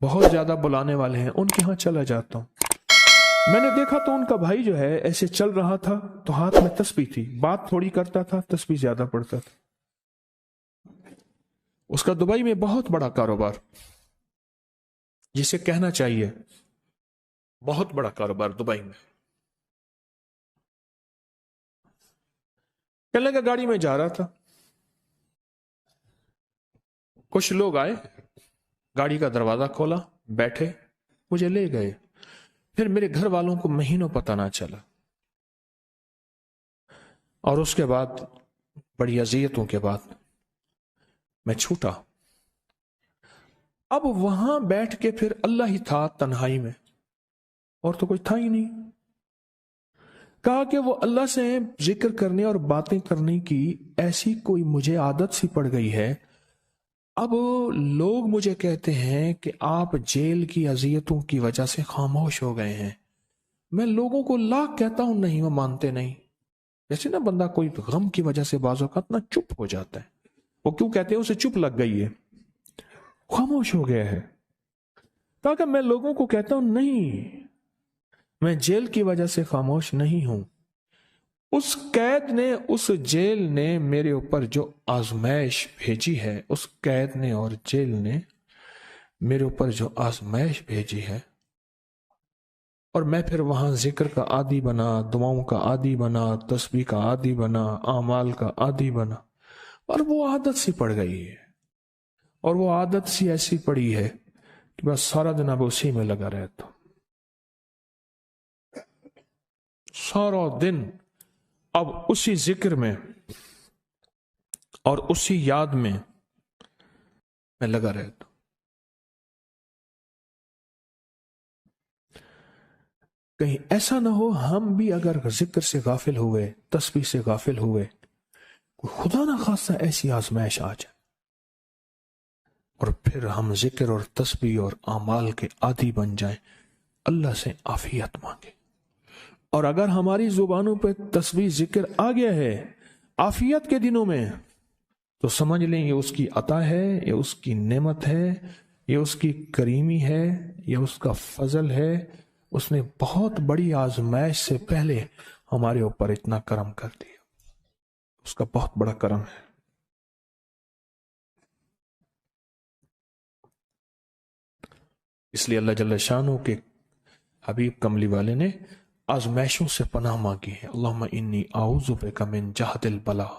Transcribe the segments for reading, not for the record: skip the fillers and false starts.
بہت زیادہ بلانے والے ہیں، ان کے ہاں چلا جاتا ہوں۔ میں نے دیکھا تو ان کا بھائی جو ہے ایسے چل رہا تھا تو ہاتھ میں تسبیح تھی، بات تھوڑی کرتا تھا، تسبیح زیادہ پڑھتا تھا۔ اس کا دبئی میں بہت بڑا کاروبار، جسے کہنا چاہیے بہت بڑا کاروبار دبئی میں۔ کہنے لگا گاڑی میں جا رہا تھا، کچھ لوگ آئے، گاڑی کا دروازہ کھولا، بیٹھے، مجھے لے گئے۔ پھر میرے گھر والوں کو مہینوں پتہ نہ چلا، اور اس کے بعد بڑی اذیتوں کے بعد میں چھوٹا۔ اب وہاں بیٹھ کے پھر اللہ ہی تھا تنہائی میں، اور تو کوئی تھا ہی نہیں۔ کہا کہ وہ اللہ سے ذکر کرنے اور باتیں کرنے کی ایسی کوئی مجھے عادت سی پڑ گئی ہے، اب لوگ مجھے کہتے ہیں کہ آپ جیل کی اذیتوں کی وجہ سے خاموش ہو گئے ہیں۔ میں لوگوں کو لاکھ کہتا ہوں، نہیں، وہ مانتے نہیں۔ جیسے نا بندہ کوئی غم کی وجہ سے بعض اوقات نا چپ ہو جاتا ہے، وہ کیوں کہتے ہیں؟ اسے چپ لگ گئی ہے، خاموش ہو گیا ہے۔ تاکہ میں لوگوں کو کہتا ہوں، نہیں، میں جیل کی وجہ سے خاموش نہیں ہوں۔ اس قید نے، اس جیل نے میرے اوپر جو آزمائش بھیجی ہے، اس قید نے اور جیل نے میرے اوپر جو آزمائش بھیجی ہے، اور میں پھر وہاں ذکر کا عادی بنا، دعاؤں کا عادی بنا، تسبیح کا عادی بنا، اعمال کا عادی بنا، اور وہ عادت سی پڑ گئی ہے، اور وہ عادت سی ایسی پڑی ہے کہ بس سارا دن اب اسی میں لگا رہتا ہوں، سارا دن اب اسی ذکر میں اور اسی یاد میں لگا رہتا ہوں۔ کہیں ایسا نہ ہو ہم بھی اگر ذکر سے غافل ہوئے، تسبیح سے غافل ہوئے، خدا نہ خواستہ ایسی آزمائش آ جائے، اور پھر ہم ذکر اور تسبیح اور اعمال کے عادی بن جائیں، اللہ سے عافیت مانگے۔ اور اگر ہماری زبانوں پہ تسبیح ذکر آ گیا ہے عافیت کے دنوں میں، تو سمجھ لیں یہ اس کی عطا ہے، یہ اس کی نعمت ہے، یہ اس کی کریمی ہے، یہ اس کا فضل ہے۔ اس نے بہت بڑی آزمائش سے پہلے ہمارے اوپر اتنا کرم کر دیا، اس کا بہت بڑا کرم ہے۔ اس لیے اللہ جل شانہ کے حبیب کملی والے نے آزمائشوں سے پناہ مانگی ہے۔ اللہم انی اعوذ بک من جہد البلاء،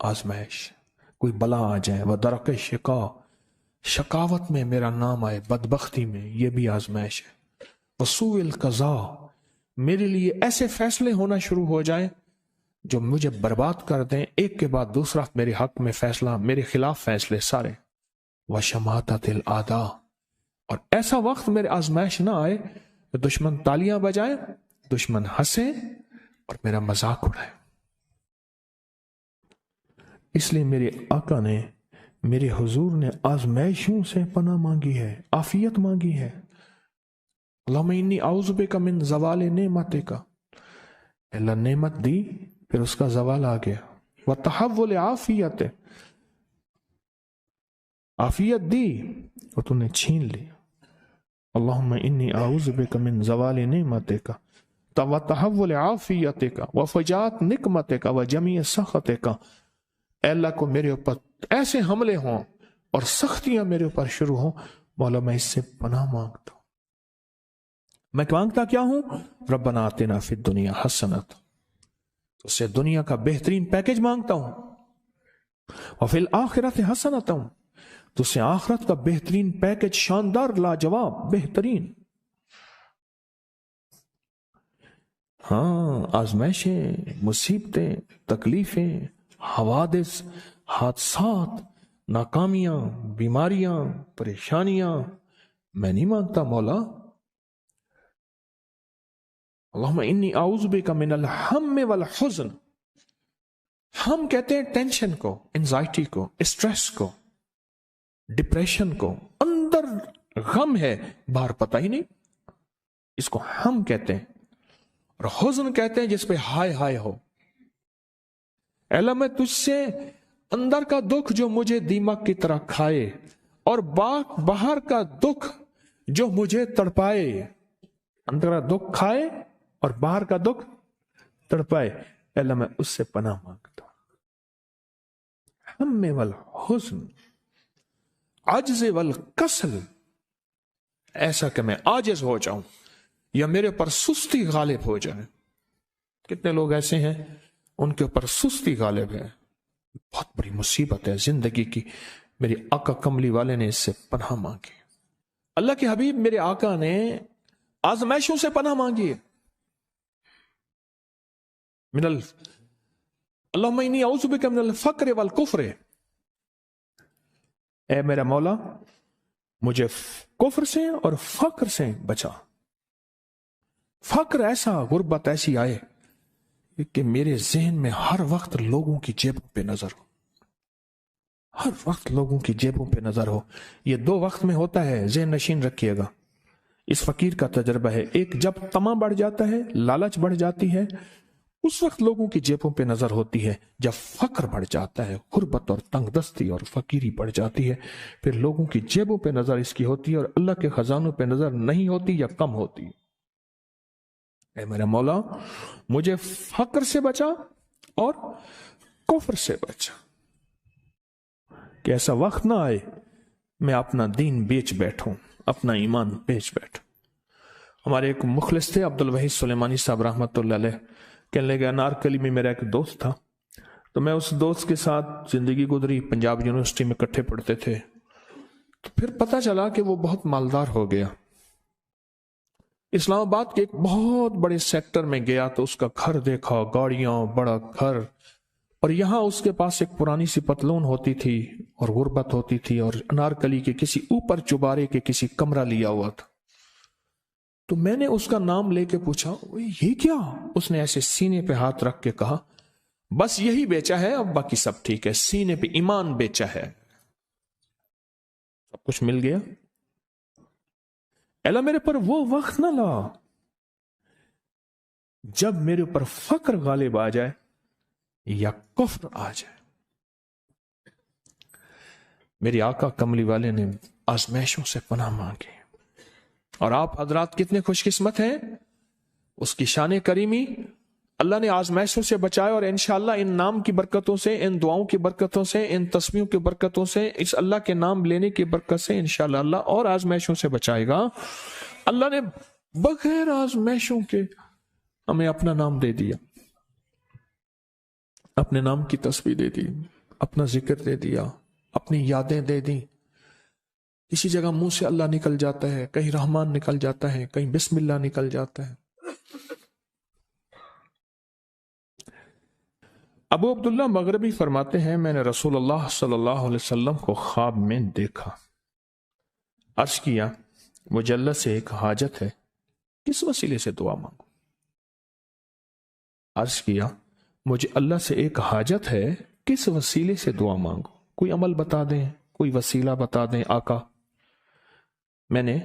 آزمائش، کوئی بلا آ جائے، ودرک شقاء، شقاوت میں میرا نام آئے، بدبختی میں، یہ بھی آزمائش ہے، وسوء القضاء، میرے لیے ایسے فیصلے ہونا شروع ہو جائیں جو مجھے برباد کر دیں، ایک کے بعد دوسرا میرے حق میں فیصلہ، میرے خلاف فیصلے سارے، وشماتت الاعداء، اور ایسا وقت میرے آزمائش نہ آئے کہ دشمن تالیاں بجائے، دشمن ہنسے اور میرا مذاق اڑائے۔ اس لیے میرے آقا نے، میرے حضور نے آزمائشوں سے پناہ مانگی ہے، عافیت مانگی ہے۔ اللہم انی اعوذ بک من زوال نعمتک، اللہ نعمت دی پھر اس کا زوال آ گیا، وتحول عافیت، عافیت دی اور تو نے چھین لی۔ اللہم انی اعوذ بک من زوال نعمتک وتحول عافیتک وفجاءت نقمتک وجمیع سخطک، اے اللہ کو میرے اوپر ایسے حملے ہوں اور سختیاں میرے اوپر شروع ہوں، مولا میں اس سے پناہ مانگتا ہوں۔ میں مانگتا کیا ہوں؟ ربنا آتنا فی الدنیا حسنۃ، اس سے دنیا کا بہترین پیکج مانگتا ہوں، وفی الآخرۃ حسنۃ، تو اس سے آخرت کا بہترین پیکج، شاندار، لاجواب، بہترین۔ ہاں، آزمائشیں، مصیبتیں، تکلیفیں، حوادث، حادثات، ناکامیاں، بیماریاں، پریشانیاں، میں نہیں مانگتا مولا۔ اللہم انی اعوذ بک من الہم والحزن، ہم کہتے ہیں ٹینشن کو، انزائٹی کو، اسٹریس کو، ڈپریشن کو، اندر غم ہے باہر پتہ ہی نہیں، اس کو ہم کہتے ہیں، اور حزن کہتے ہیں جس پہ ہائے ہائے ہو۔ اے اللہ میں تجھ سے اندر کا دکھ جو مجھے دیمک کی طرح کھائے، اور باہر کا دکھ جو مجھے تڑپائے، اندر کا دکھ کھائے اور باہر کا دکھ تڑپائے، اے اللہ میں اس سے پناہ مانگتا ہوں۔ ہم والحزن، عجز والکسل، ایسا کہ میں عاجز ہو جاؤں یا میرے پر سستی غالب ہو جائے۔ کتنے لوگ ایسے ہیں ان کے اوپر سستی غالب ہے، بہت بڑی مصیبت ہے زندگی کی۔ میری آقا کملی والے نے اس سے پناہ مانگی، اللہ کے حبیب میرے آقا نے آزمائشوں سے پناہ مانگی ہے۔ اللہم انی اعوذ بک من الفقر والکفر، اے میرا مولا مجھے کفر سے اور فقر سے بچا۔ فقر ایسا، غربت ایسی آئے کہ میرے ذہن میں ہر وقت لوگوں کی جیبوں پہ نظر ہو، ہر وقت لوگوں کی جیبوں پہ نظر ہو۔ یہ دو وقت میں ہوتا ہے، ذہن نشین رکھیے گا۔ اس فقیر کا تجربہ ہے، ایک جب طمع بڑھ جاتا ہے، لالچ بڑھ جاتی ہے، اس وقت لوگوں کی جیبوں پہ نظر ہوتی ہے۔ جب فقر بڑھ جاتا ہے، غربت اور تنگ دستی اور فقیری بڑھ جاتی ہے، پھر لوگوں کی جیبوں پہ نظر اس کی ہوتی ہے اور اللہ کے خزانوں پہ نظر نہیں ہوتی یا کم ہوتی۔ اے میرا مولا مجھے فقر سے بچا اور کفر سے بچا، کہ ایسا وقت نہ آئے میں اپنا دین بیچ بیٹھوں، اپنا ایمان بیچ بیٹھوں۔ ہمارے ایک مخلص تھے عبد الوحید سلیمانی صاحب رحمۃ اللہ علیہ، کہنے لگے انارکلی میں میرا ایک دوست تھا، تو میں اس دوست کے ساتھ زندگی گزری، پنجاب یونیورسٹی میں اکٹھے پڑھتے تھے۔ تو پھر پتہ چلا کہ وہ بہت مالدار ہو گیا، اسلام آباد کے ایک بہت بڑے سیکٹر میں گیا تو اس کا گھر دیکھا، گاڑیاں، بڑا گھر، اور یہاں اس کے پاس ایک پرانی سی پتلون ہوتی تھی اور غربت ہوتی تھی، اور انارکلی کے کسی اوپر چبارے کے کسی کمرہ لیا ہوا تھا۔ تو میں نے اس کا نام لے کے پوچھا یہ کیا؟ اس نے ایسے سینے پہ ہاتھ رکھ کے کہا بس یہی بیچا ہے، اب باقی سب ٹھیک ہے، سینے پہ ایمان بیچا ہے، سب کچھ مل گیا۔ اللہ میرے پر وہ وقت نہ لا جب میرے اوپر فقر غالب آ جائے یا کفر آ جائے۔ میری آقا کملی والے نے آزمائشوں سے پناہ مانگی، اور آپ حضرات کتنے خوش قسمت ہیں، اس کی شان کریمی اللہ نے آزمائشوں سے بچائے، اور انشاءاللہ ان نام کی برکتوں سے، ان دعاؤں کی برکتوں سے، ان تسبیحوں کی برکتوں سے، اس اللہ کے نام لینے کی برکت سے انشاءاللہ اللہ اور آزمائشوں سے بچائے گا۔ اللہ نے بغیر آزمائشوں کے ہمیں اپنا نام دے دیا، اپنے نام کی تسبیح دے دی، اپنا ذکر دے دیا، اپنی یادیں دے دی۔ کسی جگہ منہ سے اللہ نکل جاتا ہے، کہیں رحمان نکل جاتا ہے، کہیں بسم اللہ نکل جاتا ہے۔ ابو عبداللہ مغربی فرماتے ہیں میں نے رسول اللہ صلی اللہ علیہ وسلم کو خواب میں دیکھا، عرض کیا مجھے اللہ سے ایک حاجت ہے، کس وسیلے سے دعا مانگوں؟ عرض کیا مجھے اللہ سے ایک حاجت ہے، کس وسیلے سے دعا مانگوں؟ کوئی عمل بتا دیں، کوئی وسیلہ بتا دیں آقا۔ میں نے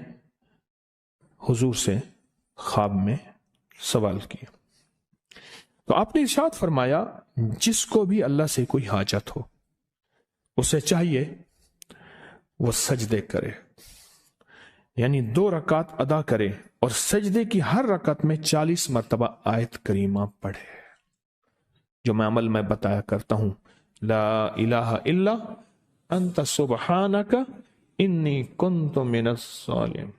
حضور سے خواب میں سوال کیا تو آپ نے ارشاد فرمایا جس کو بھی اللہ سے کوئی حاجت ہو اسے چاہیے وہ سجدے کرے، یعنی 2 رکعت ادا کرے اور سجدے کی ہر رکعت میں 40 مرتبہ آیت کریمہ پڑھے، جو میں عمل میں بتایا کرتا ہوں، لا الہ الا انت سبحانک انی کنت من الظالمین۔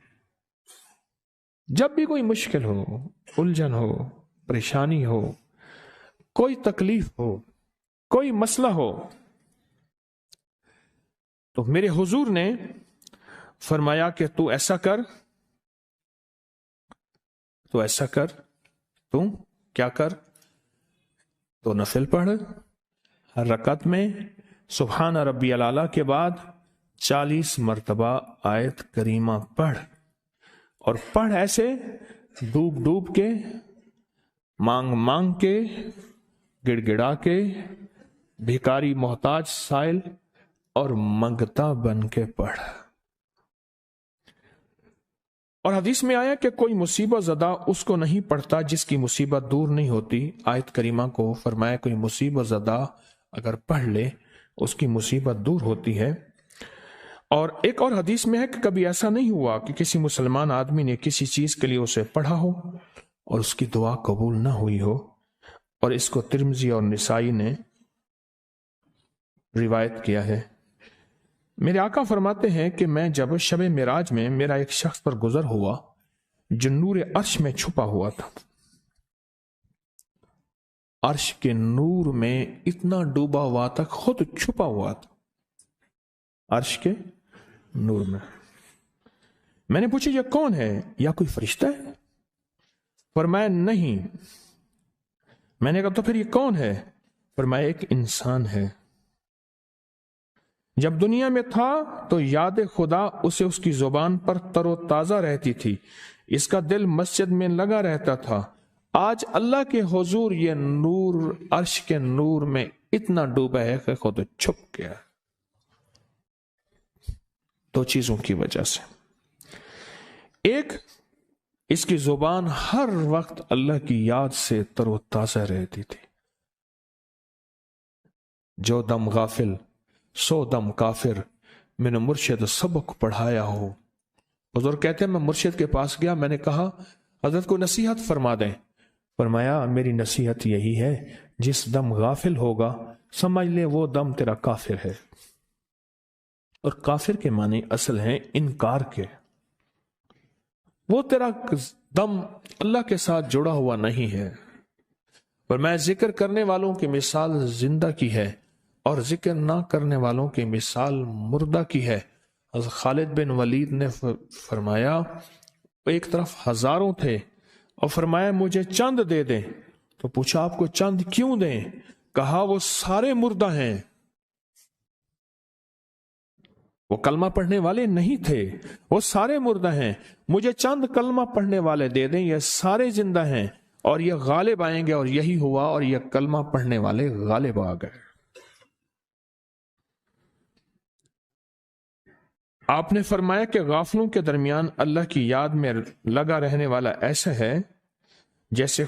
جب بھی کوئی مشکل ہو، الجھن ہو، پریشانی ہو، کوئی تکلیف ہو، کوئی مسئلہ ہو، تو میرے حضور نے فرمایا کہ تو ایسا کر، تو ایسا کر، تو کیا کر، تو نفل پڑھ، ہر رکعت میں سبحان ربی الاعلیٰ کے بعد 40 مرتبہ آیت کریمہ پڑھ، اور پڑھ ایسے ڈوب ڈوب کے، مانگ مانگ کے، گڑ گڑا کے، بھیکاری محتاج سائل اور منگتا بن کے پڑھ۔ اور حدیث میں آیا کہ کوئی مصیبت زدہ اس کو نہیں پڑھتا جس کی مصیبت دور نہیں ہوتی۔ آیت کریمہ کو فرمایا کوئی مصیبت زدہ اگر پڑھ لے اس کی مصیبت دور ہوتی ہے۔ اور ایک اور حدیث میں ہے کہ کبھی ایسا نہیں ہوا کہ کسی مسلمان آدمی نے کسی چیز کے لیے اسے پڑھا ہو اور اس کی دعا قبول نہ ہوئی ہو، اور اس کو ترمذی اور نسائی نے روایت کیا ہے۔ میرے آقا فرماتے ہیں کہ میں جب شب معراج میں میرا ایک شخص پر گزر ہوا جو نور عرش میں چھپا ہوا تھا، عرش کے نور میں اتنا ڈوبا ہوا تھا، خود چھپا ہوا تھا عرش کے نور میں۔ میں نے پوچھا یہ کون ہے؟ یا کوئی فرشتہ ہے؟ فرمایا نہیں۔ میں نے کہا تو پھر یہ کون ہے؟ فرمایا ایک انسان ہے، جب دنیا میں تھا تو یاد خدا اسے اس کی زبان پر تر و تازہ رہتی تھی، اس کا دل مسجد میں لگا رہتا تھا، آج اللہ کے حضور یہ نور عرش کے نور میں اتنا ڈوبا ہے کہ خود چھپ گیا۔ دو چیزوں کی وجہ سے، ایک، اس کی زبان ہر وقت اللہ کی یاد سے تر و تازہ رہتی تھی۔ جو دم غافل سو دم کافر، میں نے مرشد سبق پڑھایا ہو۔ حضور کہتے ہیں میں مرشد کے پاس گیا، میں نے کہا حضرت کو نصیحت فرما دیں۔ فرمایا میری نصیحت یہی ہے، جس دم غافل ہوگا سمجھ لے وہ دم تیرا کافر ہے۔ اور کافر کے معنی اصل ہیں انکار کے، وہ تیرا دم اللہ کے ساتھ جڑا ہوا نہیں ہے۔ پر میں ذکر کرنے والوں کی مثال زندہ کی ہے اور ذکر نہ کرنے والوں کی مثال مردہ کی ہے۔ حضرت خالد بن ولید نے فرمایا ایک طرف ہزاروں تھے اور فرمایا مجھے چند دے دیں، تو پوچھا آپ کو چند کیوں دیں؟ کہا وہ سارے مردہ ہیں، وہ کلمہ پڑھنے والے نہیں تھے، وہ سارے مردہ ہیں، مجھے چند کلمہ پڑھنے والے دے دیں، یہ سارے زندہ ہیں اور یہ غالب آئیں گے۔ اور یہی ہوا، اور یہ کلمہ پڑھنے والے غالب آ گئے۔ آپ نے فرمایا کہ غافلوں کے درمیان اللہ کی یاد میں لگا رہنے والا ایسا ہے جیسے